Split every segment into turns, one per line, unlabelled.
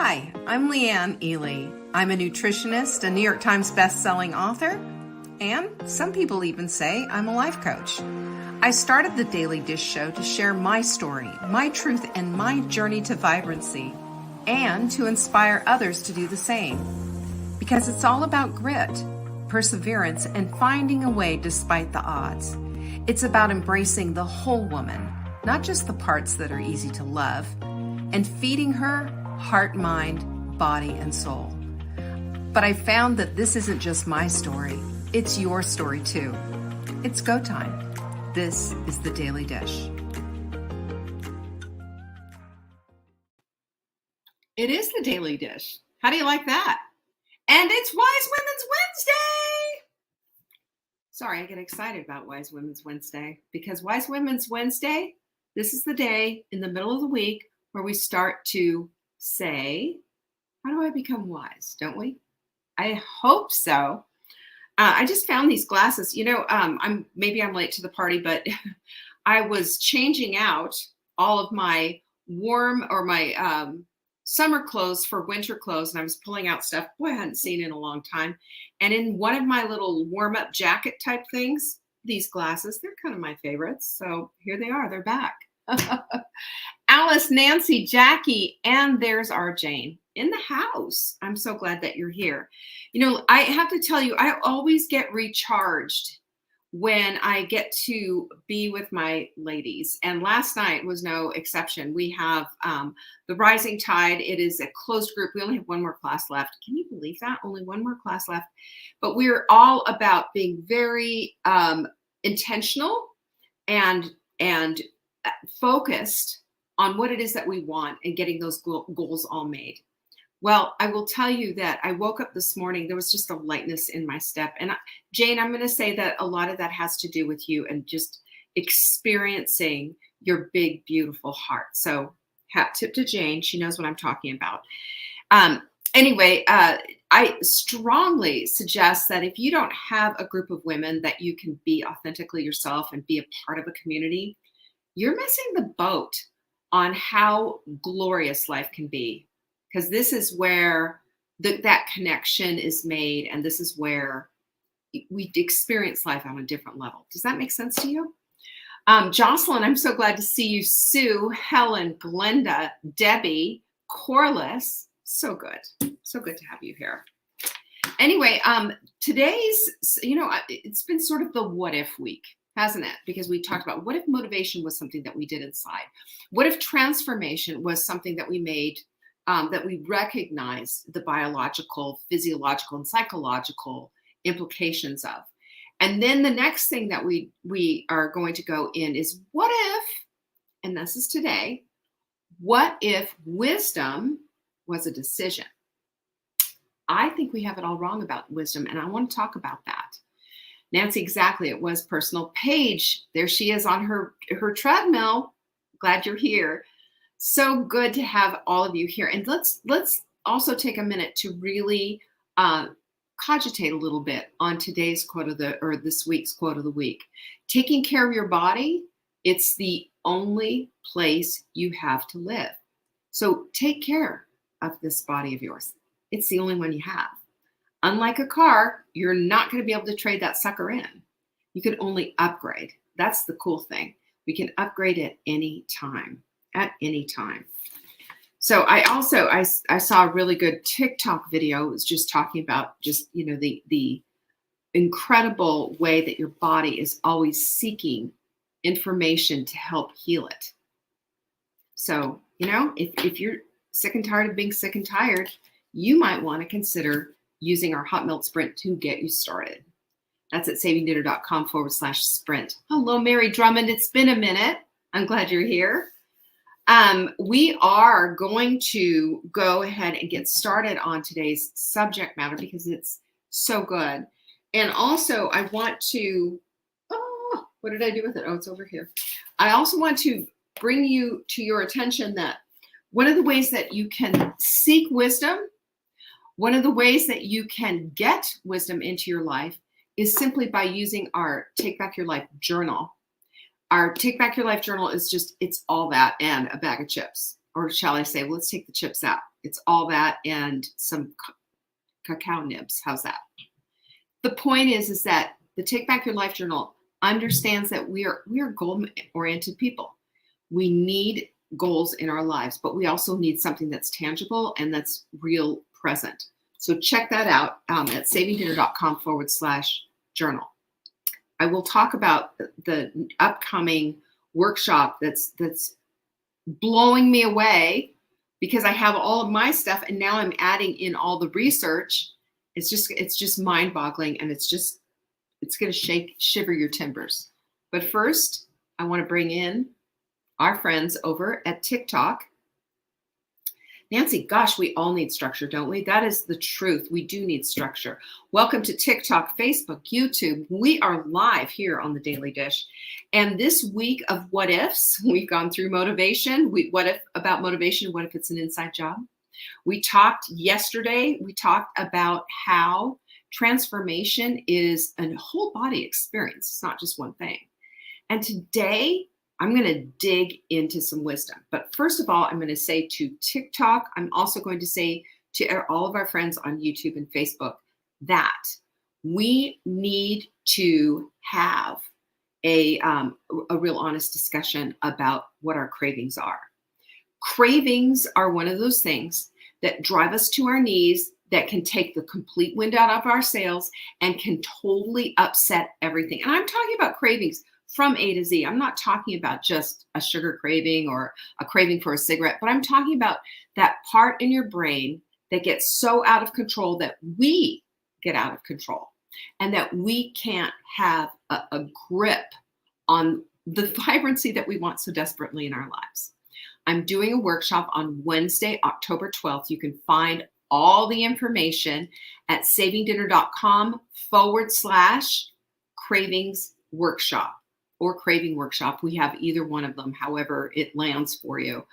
Hi, I'm Leanne Ely. I'm a nutritionist, a New York Times best-selling author, and some people even say I'm a life coach. I started the Daily Dish Show to share my story, my truth, and my journey to vibrancy, and to inspire others to do the same. Because it's all about grit, perseverance, and finding a way despite the odds. It's about embracing the whole woman, not just the parts that are easy to love, and feeding her heart, mind, body, and soul. But I found that this isn't just my story, it's your story too. It's go time. This is the Daily Dish. It is the Daily Dish. How do you like that? And it's Wise Women's Wednesday! Sorry, I get excited about Wise Women's Wednesday because Wise Women's Wednesday, this is the day in the middle of the week where we start to say, how do I become wise? Don't we? I hope so. I just found these glasses. You know, I'm late to the party, but I was changing out all of my warm or my summer clothes for winter clothes, and I was pulling out stuff I hadn't seen in a long time. And in one of my little warm-up jacket type things, these glasses, they're kind of my favorites. So here they are. They're back. Alice, Nancy, Jackie, and there's our Jane in the house. I'm so glad that you're here. You know, I have to tell you, I always get recharged when I get to be with my ladies. And last night was no exception. We have the Rising Tide. It is a closed group. We only have one more class left. Can you believe that? Only one more class left. But we're all about being very intentional and focused on what it is that we want and getting those goals all made. Well, I will tell you that I woke up this morning, there was just a lightness in my step. And Jane, I'm going to say that a lot of that has to do with you and just experiencing your big, beautiful heart. So hat tip to Jane. She knows what I'm talking about. Anyway, I strongly suggest that if you don't have a group of women that you can be authentically yourself and be a part of a community, you're missing the boat on how glorious life can be. Because this is where that connection is made, and this is where we experience life on a different level. Does that make sense to you? Jocelyn, I'm so glad to see you. Sue, Helen, Glenda, Debbie, Corliss. So good. So good to have you here. Anyway, today's, it's been sort of the what if week, hasn't it? Because we talked about what if motivation was something that we did inside? What if transformation was something that we made, that we recognize the biological, physiological, and psychological implications of? And then the next thing that we are going to go in is what if, and this is today, what if wisdom was a decision? I think we have it all wrong about wisdom, and I want to talk about that. Nancy, exactly. It was personal. Paige, there she is on her treadmill. Glad you're here. So good to have all of you here. And let's also take a minute to really cogitate a little bit on today's quote of this week's quote of the week. Taking care of your body, it's the only place you have to live. So take care of this body of yours. It's the only one you have. Unlike a car, you're not going to be able to trade that sucker in. You can only upgrade. That's the cool thing. We can upgrade at any time. At any time. So I saw a really good TikTok video. It was just talking about the incredible way that your body is always seeking information to help heal it. So, if you're sick and tired of being sick and tired, you might want to consider using our Hot Melt Sprint to get you started. That's at savingdinner.com/sprint. Hello, Mary Drummond. It's been a minute. I'm glad you're here. We are going to go ahead and get started on today's subject matter because it's so good. And also I want to, what did I do with it? Oh, it's over here. I also want to bring you to your attention that one of the ways that you can seek wisdom, one of the ways that you can get wisdom into your life is simply by using our Take Back Your Life journal. Our Take Back Your Life journal is it's all that and a bag of chips. or shall I say, well, let's take the chips out. It's all that and some cacao nibs. How's that? The point is that the Take Back Your Life Journal understands that we are goal-oriented people. We need goals in our lives, but we also need something that's tangible and that's real present. So check that out at savingdinner.com/journal. I will talk about the upcoming workshop that's blowing me away because I have all of my stuff and now I'm adding in all the research. It's just mind-boggling, and it's going to shiver your timbers. But first, I want to bring in our friends over at TikTok. Nancy, gosh, we all need structure, don't we? That is the truth. We do need structure. Welcome to TikTok, Facebook, YouTube. We are live here on the Daily Dish. And this week of what ifs, we've gone through motivation. What if about motivation? What if it's an inside job? We talked yesterday, we talked about how transformation is a whole body experience. It's not just one thing. And today, I'm going to dig into some wisdom. But first of all, I'm going to say to TikTok, I'm also going to say to all of our friends on YouTube and Facebook that we need to have a real honest discussion about what our cravings are. Cravings are one of those things that drive us to our knees, that can take the complete wind out of our sails and can totally upset everything. And I'm talking about cravings from A to Z. I'm not talking about just a sugar craving or a craving for a cigarette, but I'm talking about that part in your brain that gets so out of control that we get out of control and that we can't have a grip on the vibrancy that we want so desperately in our lives. I'm doing a workshop on Wednesday, October 12th. You can find all the information at savingdinner.com/cravings workshop or craving workshop. We have either one of them, however it lands for you.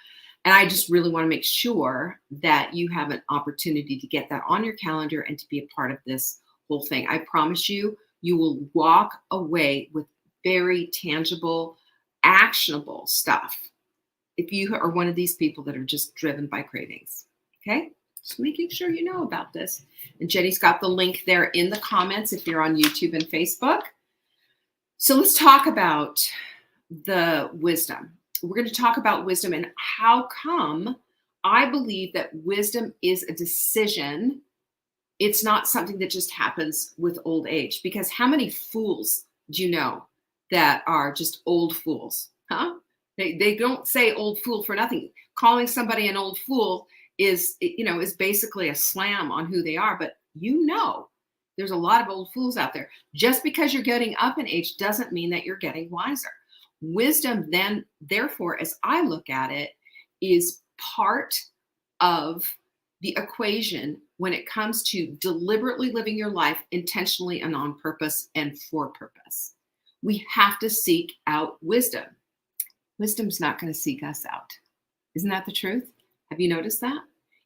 And I just really want to make sure that you have an opportunity to get that on your calendar and to be a part of this whole thing. I promise you, you will walk away with very tangible, actionable stuff if you are one of these people that are just driven by cravings. Okay? Just making sure you know about this. And Jenny's got the link there in the comments if you're on YouTube and Facebook. So let's talk about the wisdom. We're going to talk about wisdom and how come I believe that wisdom is a decision. It's not something that just happens with old age. Because how many fools do you know that are just old fools? Huh? They don't say old fool for nothing. Calling somebody an old fool is basically a slam on who they are. But there's a lot of old fools out there. Just because you're getting up in age doesn't mean that you're getting wiser. Wisdom then, therefore, as I look at it, is part of the equation when it comes to deliberately living your life intentionally and on purpose and for purpose. We have to seek out wisdom. Wisdom's not going to seek us out. Isn't that the truth? Have you noticed that?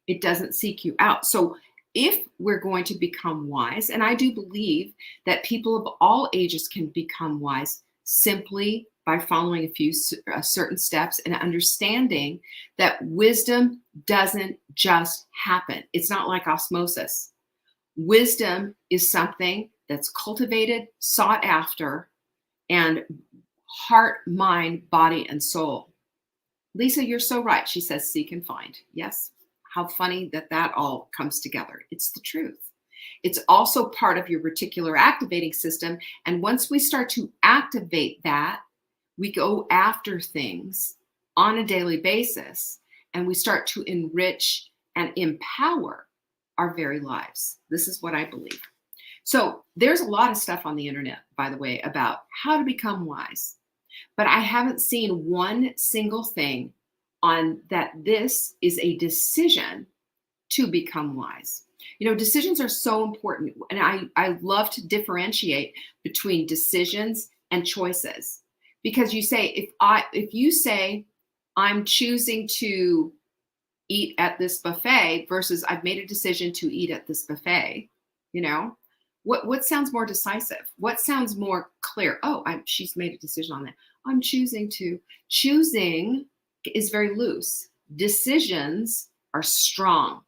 It doesn't seek you out. So if we're going to become wise, and I do believe that people of all ages can become wise simply by following a few certain steps and understanding that wisdom doesn't just happen. It's not like osmosis. Wisdom is something that's cultivated, sought after, and heart, mind, body, and soul. Lisa, you're so right. She says, seek and find. Yes. How funny that all comes together. It's the truth. It's also part of your reticular activating system. And once we start to activate that, we go after things on a daily basis and we start to enrich and empower our very lives. This is what I believe. So there's a lot of stuff on the internet, by the way, about how to become wise. But I haven't seen one single thing on that this is a decision to become wise. Decisions are so important. And I love to differentiate between decisions and choices. Because you say, if you say, I'm choosing to eat at this buffet versus I've made a decision to eat at this buffet, what sounds more decisive? What sounds more clear? Oh, she's made a decision on that. I'm choosing to. Choosing is very loose. Decisions are strong.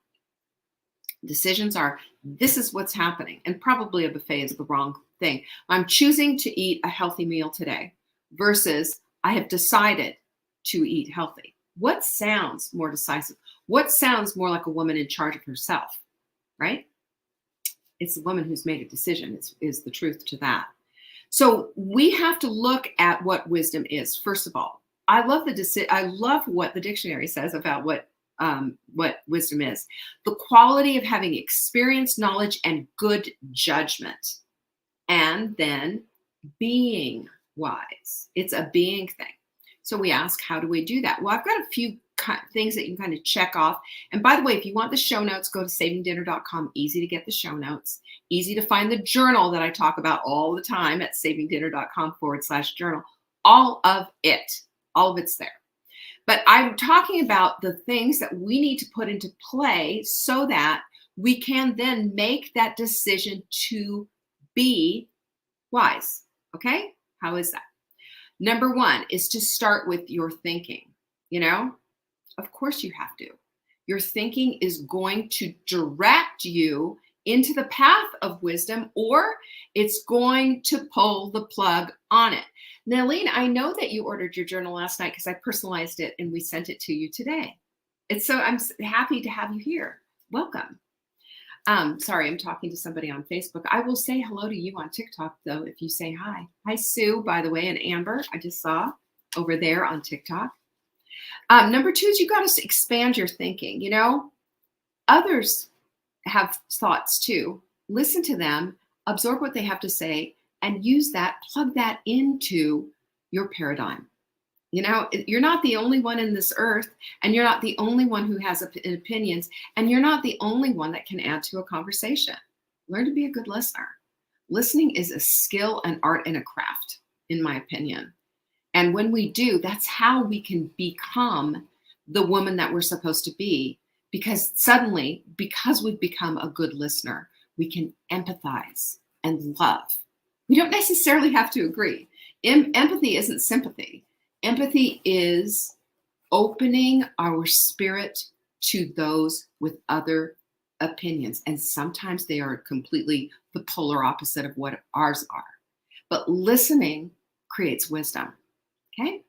Decisions are, this is what's happening. And probably a buffet is the wrong thing. I'm choosing to eat a healthy meal today versus I have decided to eat healthy. What sounds more decisive? What sounds more like a woman in charge of herself, right? It's the woman who's made a decision is the truth to that. So we have to look at what wisdom is. First of all, I love what the dictionary says about what wisdom is. The quality of having experience, knowledge, and good judgment. And then being wise. It's a being thing. So we ask, how do we do that? Well, I've got a few things that you can kind of check off. And by the way, if you want the show notes, go to savingdinner.com. Easy to get the show notes. Easy to find the journal that I talk about all the time at savingdinner.com/journal. All of it's there. But I'm talking about the things that we need to put into play so that we can then make that decision to be wise. Okay? How is that? Number one is to start with your thinking. Of course you have to. Your thinking is going to direct you into the path of wisdom, or it's going to pull the plug on it. Naleen, I know that you ordered your journal last night because I personalized it and we sent it to you today. I'm happy to have you here. Welcome. Sorry, I'm talking to somebody on Facebook. I will say hello to you on TikTok, though, if you say hi. Hi, Sue, by the way, and Amber, I just saw over there on TikTok. Number two is you got to expand your thinking. Others have thoughts too. Listen to them, absorb what they have to say, and use that, plug that into your paradigm. You're not the only one in this earth, and you're not the only one who has opinions, and you're not the only one that can add to a conversation. Learn to be a good listener. Listening is a skill, an art, and a craft, in my opinion. And when we do, that's how we can become the woman that we're supposed to be, because suddenly, because we've become a good listener, we can empathize and love. We don't necessarily have to agree. Empathy isn't sympathy. Empathy is opening our spirit to those with other opinions. And sometimes they are completely the polar opposite of what ours are. But listening creates wisdom. Okay?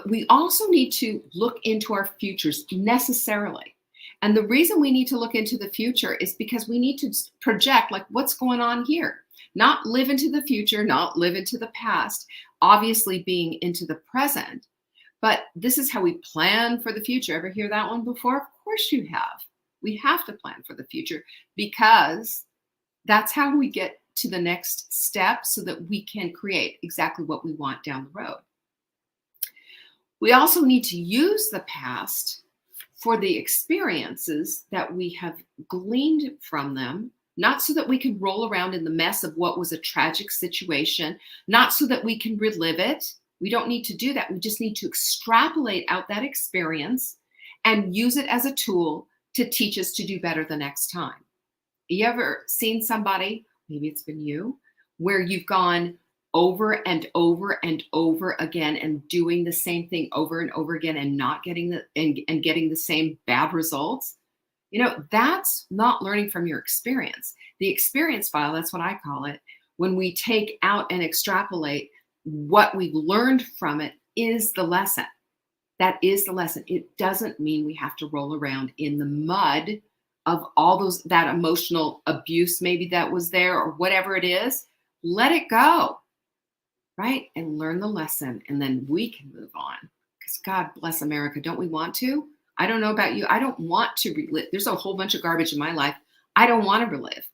We also need to look into our futures necessarily. And the reason we need to look into the future is because we need to project like what's going on here. Not live into the future, not live into the past, obviously being into the present. But this is how we plan for the future. Ever hear that one before? Of course you have. We have to plan for the future because that's how we get to the next step so that we can create exactly what we want down the road. We also need to use the past for the experiences that we have gleaned from them, not so that we can roll around in the mess of what was a tragic situation, not so that we can relive it. We don't need to do that. We just need to extrapolate out that experience and use it as a tool to teach us to do better the next time. You ever seen somebody, maybe it's been you, where you've gone over and over and over again and doing the same thing over and over again and not getting and getting the same bad results? That's not learning from your experience. The experience file, that's what I call it. When we take out and extrapolate what we've learned from it is the lesson. That is the lesson. It doesn't mean we have to roll around in the mud of all that emotional abuse maybe that was there or whatever it is. Let it go, right? And learn the lesson, and then we can move on. Because God bless America. Don't we want to? I don't know about you. I don't want to relive. There's a whole bunch of garbage in my life. I don't want to relive,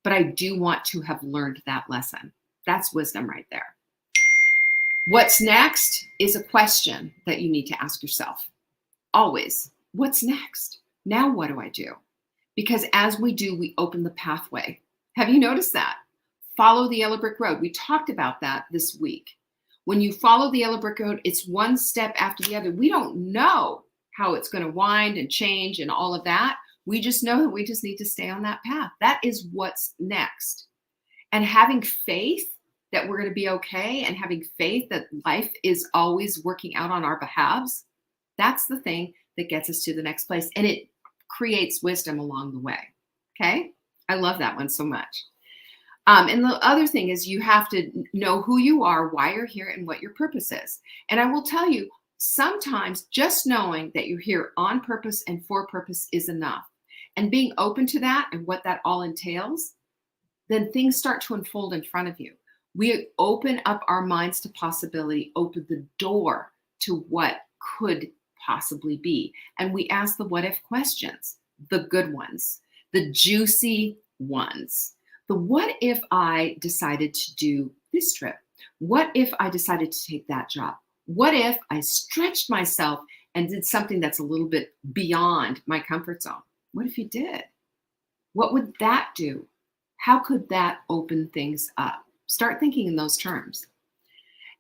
but I do want to have learned that lesson. That's wisdom right there. What's next is a question that you need to ask yourself. Always, what's next? Now what do I do? Because as we do, we open the pathway. Have you noticed that? Follow the yellow brick road. We talked about that this week. When you follow the yellow brick road, it's one step after the other. We don't know how it's going to wind and change and all of that. We just know that we just need to stay on that path. That is what's next. And having faith that we're going to be okay and having faith that life is always working out on our behalves, that's the thing that gets us to the next place. And it creates wisdom along the way. Okay. I love that one so much. And the other thing is you have to know who you are, why you're here, and what your purpose is. And I will tell you, sometimes just knowing that you're here on purpose and for purpose is enough. And being open to that and what that all entails, then things start to unfold in front of you. We open up our minds to possibility, open the door to what could possibly be. And we ask the what if questions, the good ones, the juicy ones. The what if I decided to do this trip? What if I decided to take that job? What if I stretched myself and did something that's a little bit beyond my comfort zone? What if you did? What would that do? How could that open things up? Start thinking in those terms.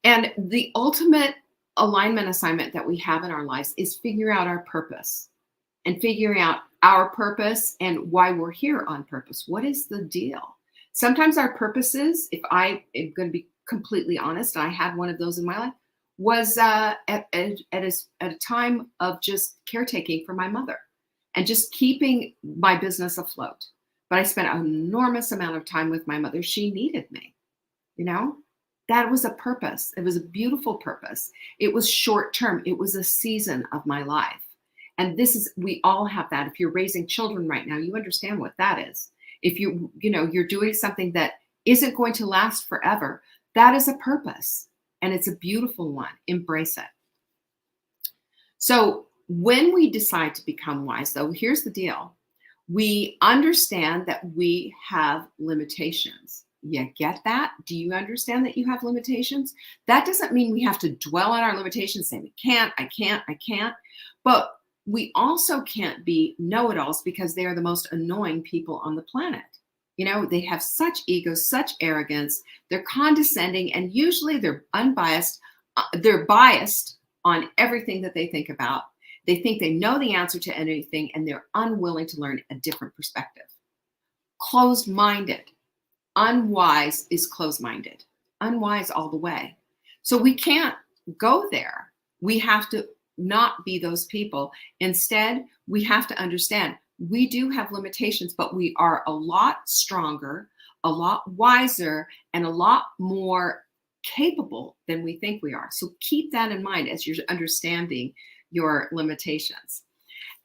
And the ultimate alignment assignment that we have in our lives is figure out our purpose and figuring out our purpose and why we're here on purpose. What is the deal? Sometimes our purposes, if I am going to be completely honest, I had one of those in my life, was at a time of just caretaking for my mother and just keeping my business afloat. But I spent an enormous amount of time with my mother. She needed me, you know? That was a purpose. It was a beautiful purpose. It was short term. It was a season of my life. And we all have that. If you're raising children right now, you understand what that is. If you're doing something that isn't going to last forever, that is a purpose. And it's a beautiful one. Embrace it. So when we decide to become wise, though, here's the deal. We understand that we have limitations. You get that? Do you understand that you have limitations? That doesn't mean we have to dwell on our limitations, say, I can't. But we also can't be know-it-alls because they are the most annoying people on the planet. They have such ego, such arrogance. They're condescending, and usually they're unbiased. They're biased on everything that they think about. They think they know the answer to anything, and they're unwilling to learn a different perspective. Closed-minded. Unwise is closed-minded. Unwise all the way. So we can't go there. We have to not be those people. Instead, we have to understand we do have limitations, but we are a lot stronger, a lot wiser, and a lot more capable than we think we are. So keep that in mind as you're understanding your limitations.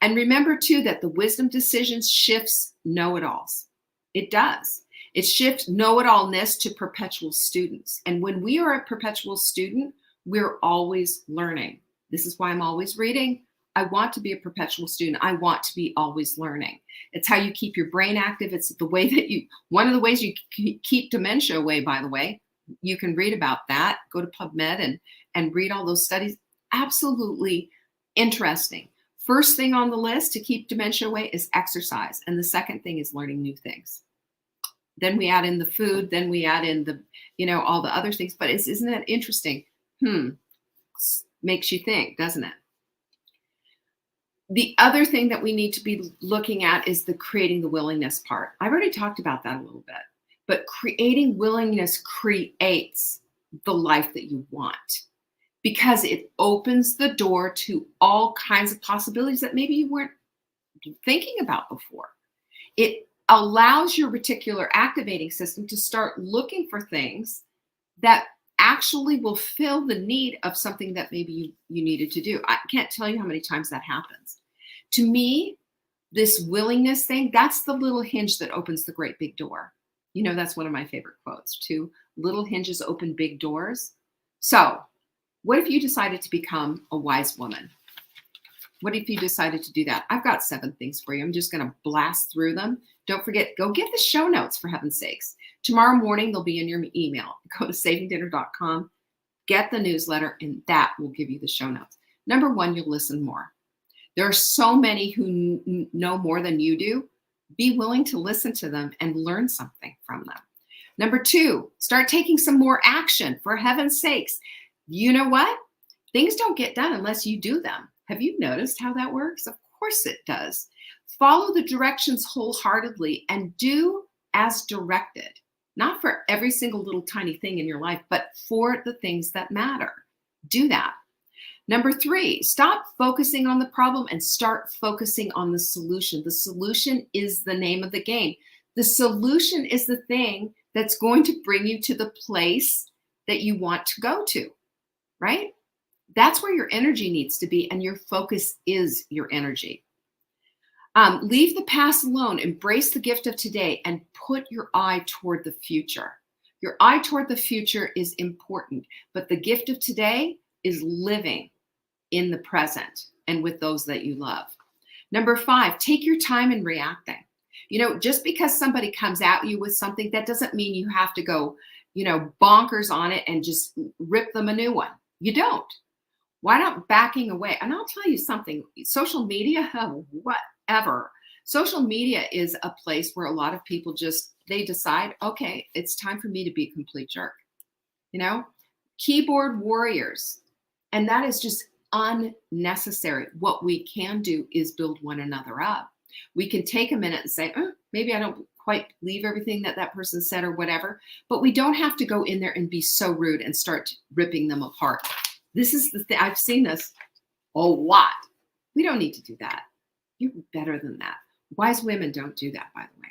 And remember too that the wisdom decisions shifts know-it-alls. It does. It shifts know-it-allness to perpetual students. And when we are a perpetual student, we're always learning. This is why I'm always reading. I want to be a perpetual student. I want to be always learning. It's how you keep your brain active. It's the way that one of the ways you keep dementia away, by the way. You can read about that. Go to PubMed and read all those studies. Absolutely interesting. First thing on the list to keep dementia away is exercise. And the second thing is learning new things. Then we add in the food. Then we add in all the other things. But isn't that interesting? Makes you think, doesn't it? The other thing that we need to be looking at is the creating the willingness part. I've already talked about that a little bit, but creating willingness creates the life that you want because it opens the door to all kinds of possibilities that maybe you weren't thinking about before. It allows your reticular activating system to start looking for things that actually will fill the need of something that maybe you needed to do. I can't tell you how many times that happens. To me, this willingness thing, that's the little hinge that opens the great big door. That's one of my favorite quotes too. Little hinges open big doors. So what if you decided to become a wise woman? What if you decided to do that? I've got 7 things for you. I'm just going to blast through them. Don't forget, go get the show notes for heaven's sakes. Tomorrow morning, they'll be in your email. Go to savingdinner.com, get the newsletter, and that will give you the show notes. Number 1, you'll listen more. There are so many who know more than you do. Be willing to listen to them and learn something from them. Number 2, start taking some more action. For heaven's sakes, you know what? Things don't get done unless you do them. Have you noticed how that works? Of course it does. Follow the directions wholeheartedly and do as directed. Not for every single little tiny thing in your life, but for the things that matter. Do that. Number 3, stop focusing on the problem and start focusing on the solution. The solution is the name of the game. The solution is the thing that's going to bring you to the place that you want to go to, right? That's where your energy needs to be, and your focus is your energy. Leave the past alone, embrace the gift of today, and put your eye toward the future. Your eye toward the future is important, but the gift of today is living in the present and with those that you love. Number 5, take your time in reacting. Just because somebody comes at you with something, that doesn't mean you have to go, bonkers on it and just rip them a new one. You don't. Why not backing away? And I'll tell you something, social media, whatever. Social media is a place where a lot of people they decide, okay, it's time for me to be a complete jerk. Keyboard warriors. And that is just unnecessary. What we can do is build one another up. We can take a minute and say, maybe I don't quite believe everything that person said or whatever, but we don't have to go in there and be so rude and start ripping them apart. This is the thing. I've seen this a lot. We don't need to do that. You're better than that. Wise women don't do that, by the way.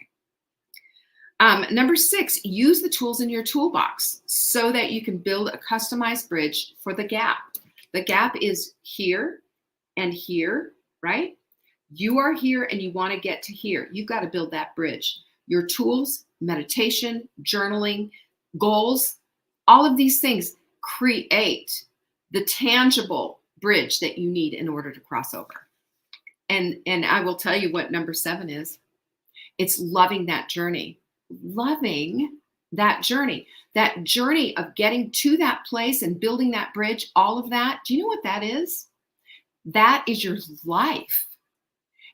Number 6, use the tools in your toolbox so that you can build a customized bridge for the gap. The gap is here and here, right? You are here and you want to get to here. You've got to build that bridge. Your tools, meditation, journaling, goals, all of these things create the tangible bridge that you need in order to cross over. And I will tell you what number 7 is. It's loving that journey. Loving that journey of getting to that place and building that bridge, all of that. Do you know what that is? That is your life.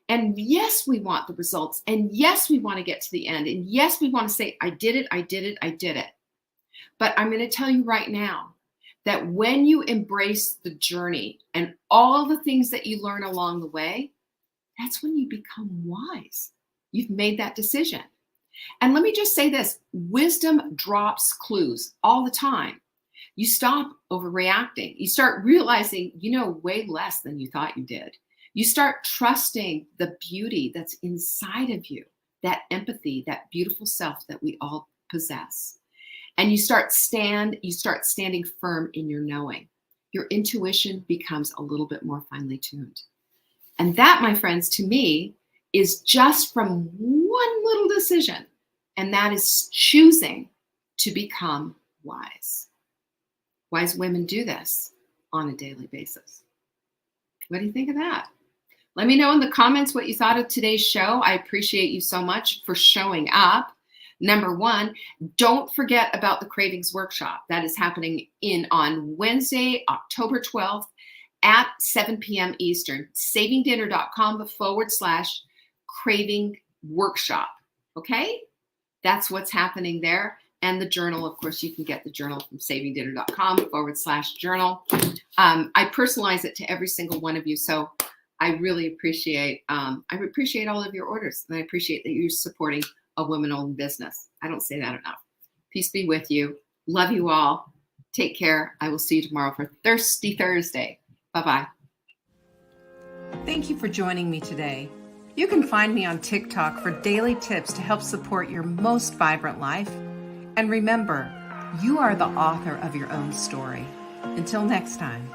And yes, we want the results. And yes, we want to get to the end. And yes, we want to say, I did it, I did it, I did it. But I'm going to tell you right now that when you embrace the journey and all the things that you learn along the way, that's when you become wise. You've made that decision. And let me just say this, wisdom drops clues all the time. You stop overreacting. You start realizing you know way less than you thought you did. You start trusting the beauty that's inside of you, that empathy, that beautiful self that we all possess. And you start standing firm in your knowing. Your intuition becomes a little bit more finely tuned. And that, my friends, to me, is just from one little decision, and that is choosing to become wise. Wise women do this on a daily basis. What do you think of that? Let me know in the comments what you thought of today's show. I appreciate you so much for showing up. Number 1, don't forget about the Cravings Workshop. That is happening on Wednesday, October 12th at 7 p.m. Eastern. savingdinner.com/craving workshop. Okay? That's what's happening there. And the journal, of course, you can get the journal from savingdinner.com/journal. I personalize it to every single one of you. So I really appreciate all of your orders. And I appreciate that you're supporting a woman-owned business. I don't say that enough. Peace be with you. Love you all. Take care. I will see you tomorrow for Thirsty Thursday. Bye-bye.
Thank you for joining me today. You can find me on TikTok for daily tips to help support your most vibrant life. And remember, you are the author of your own story. Until next time.